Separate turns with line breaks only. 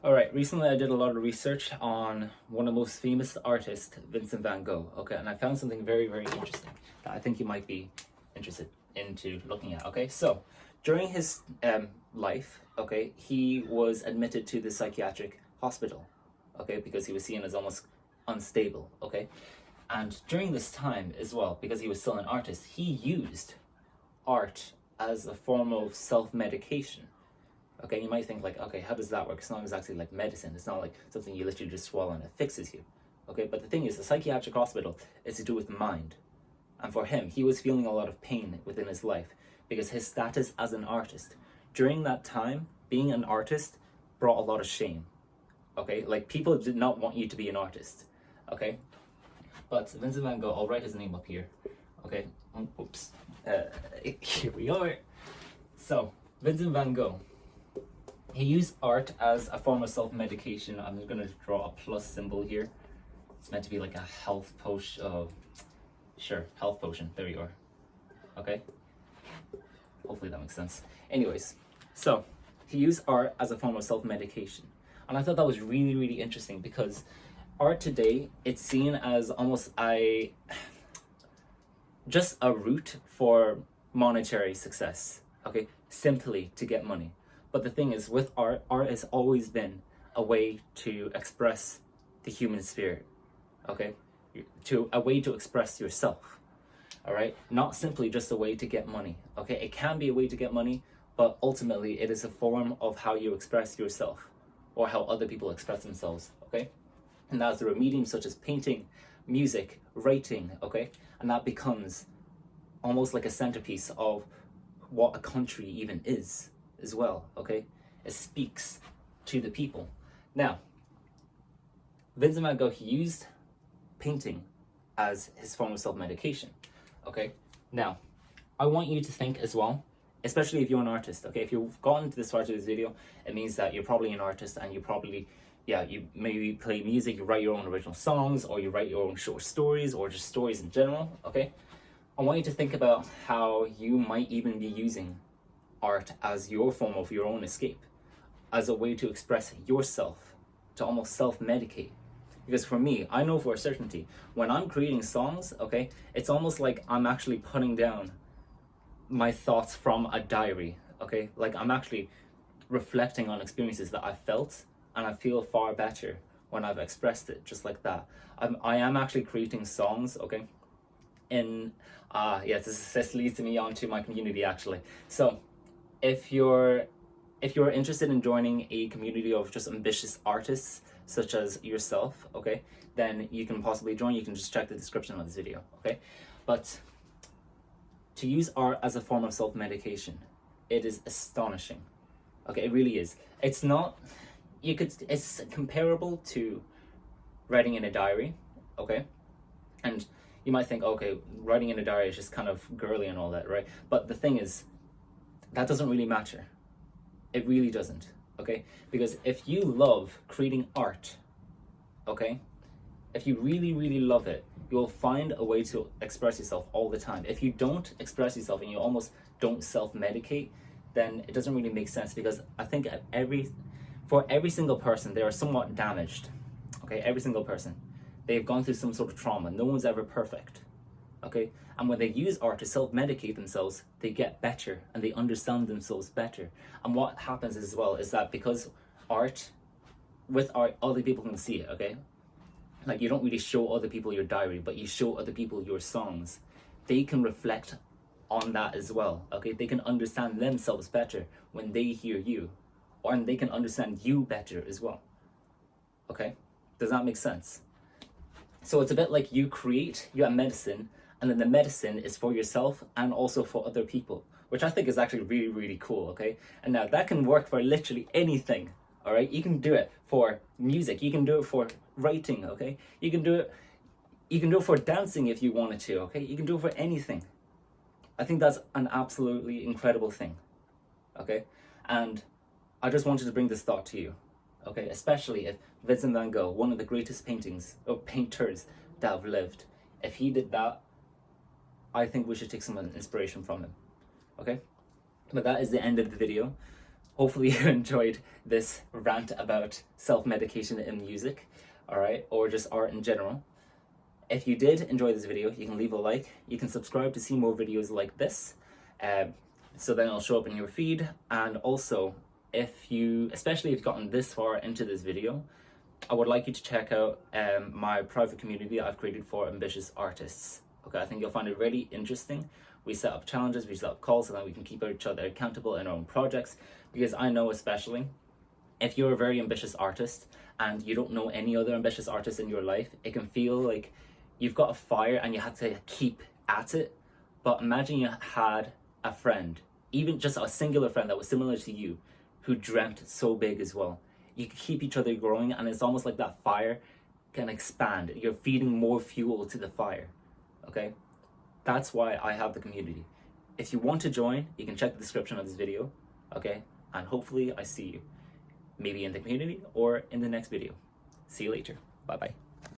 All right, recently I did a lot of research on one of the most famous artists, Vincent van Gogh. Okay, and I found something very, very interesting that I think you might be interested into looking at. Okay, so during his life, okay, he was admitted to the psychiatric hospital, okay, because he was seen as almost unstable. Okay, and during this time as well, because he was still an artist, he used art as a form of self-medication. Okay, you might think like, okay, how does that work? It's not exactly like medicine. It's not like something you literally just swallow and it fixes you. Okay, but the thing is, a psychiatric hospital is to do with the mind. And for him, he was feeling a lot of pain within his life because his status as an artist. During that time, being an artist brought a lot of shame. Okay, like people did not want you to be an artist. Okay, but Vincent van Gogh, I'll write his name up here. Okay, oops. Here we are. So, Vincent van Gogh, he used art as a form of self-medication. I'm just going to draw a plus symbol here. It's meant to be like a health potion. Sure, health potion. There you are. Okay. Hopefully that makes sense. Anyways, so he used art as a form of self-medication. And I thought that was really, really interesting because art today, it's seen as almost just a route for monetary success. Okay, simply to get money. But the thing is, with art, art has always been a way to express the human spirit, okay? A way to express yourself, all right? Not simply just a way to get money, okay? It can be a way to get money, but ultimately it is a form of how you express yourself or how other people express themselves, okay? And that's through mediums such as painting, music, writing, okay? And that becomes almost like a centerpiece of what a country even is as well, okay? It speaks to the people. Now, Vincent van Gogh, he used painting as his form of self-medication, okay? Now, I want you to think as well, especially if you're an artist, okay? If you've gotten to this part of this video, it means that you're probably an artist and you probably, yeah, you maybe play music, you write your own original songs, or you write your own short stories, or just stories in general, okay? I want you to think about how you might even be using art as your form of your own escape, as a way to express yourself, to almost self-medicate. Because for me, I know for a certainty, when I'm creating songs, okay, it's almost like I'm actually putting down my thoughts from a diary, okay? Like I'm actually reflecting on experiences that I felt, and I feel far better when I've expressed it just like that. I am actually creating songs, okay? In yes, this leads me on to my community actually. So if you're interested in joining a community of just ambitious artists such as yourself, okay, then you can possibly join. You can just check the description of this video, okay? But to use art as a form of self-medication, it is astonishing. Okay, it really is. It's not, it's comparable to writing in a diary, okay? And you might think, okay, writing in a diary is just kind of girly and all that, right? But the thing is, that doesn't really matter. It really doesn't, okay? Because if you love creating art, okay, if you really, really love it, you'll find a way to express yourself all the time. If you don't express yourself and you almost don't self-medicate, then it doesn't really make sense, because I think for every single person, they are somewhat damaged, okay? Every single person. They've gone through some sort of trauma. No one's ever perfect, okay? And when they use art to self-medicate themselves, they get better and they understand themselves better. And what happens as well is that because with art, other people can see it, okay? Like you don't really show other people your diary, but you show other people your songs. They can reflect on that as well, okay? They can understand themselves better when they hear you, and they can understand you better as well, okay? Does that make sense? So it's a bit like you create your medicine, and then the medicine is for yourself and also for other people, which I think is actually really, really cool, okay? And now that can work for literally anything, all right? You can do it for music, you can do it for writing, okay? You can do it for dancing if you wanted to, okay? You can do it for anything. I think that's an absolutely incredible thing, okay? And I just wanted to bring this thought to you, okay? Especially if Vincent van Gogh, one of the greatest painters that have lived, if he did that, I think we should take some inspiration from him, okay? But that is the end of the video. Hopefully you enjoyed this rant about self-medication in music, all right, or just art in general. If you did enjoy this video, you can leave a like, you can subscribe to see more videos like this, so then it'll show up in your feed. And also, especially if you've gotten this far into this video, I would like you to check out my private community I've created for ambitious artists. Okay, I think you'll find it really interesting. We set up challenges, we set up calls so that we can keep each other accountable in our own projects, because I know, especially if you're a very ambitious artist and you don't know any other ambitious artists in your life, it can feel like you've got a fire and you have to keep at it. But imagine you had a friend, even just a singular friend that was similar to you, who dreamt so big as well. You can keep each other growing, and it's almost like that fire can expand. You're feeding more fuel to the fire, okay? That's why I have the community. If you want to join, you can check the description of this video, okay? And hopefully I see you, maybe in the community or in the next video. See you later. Bye-bye.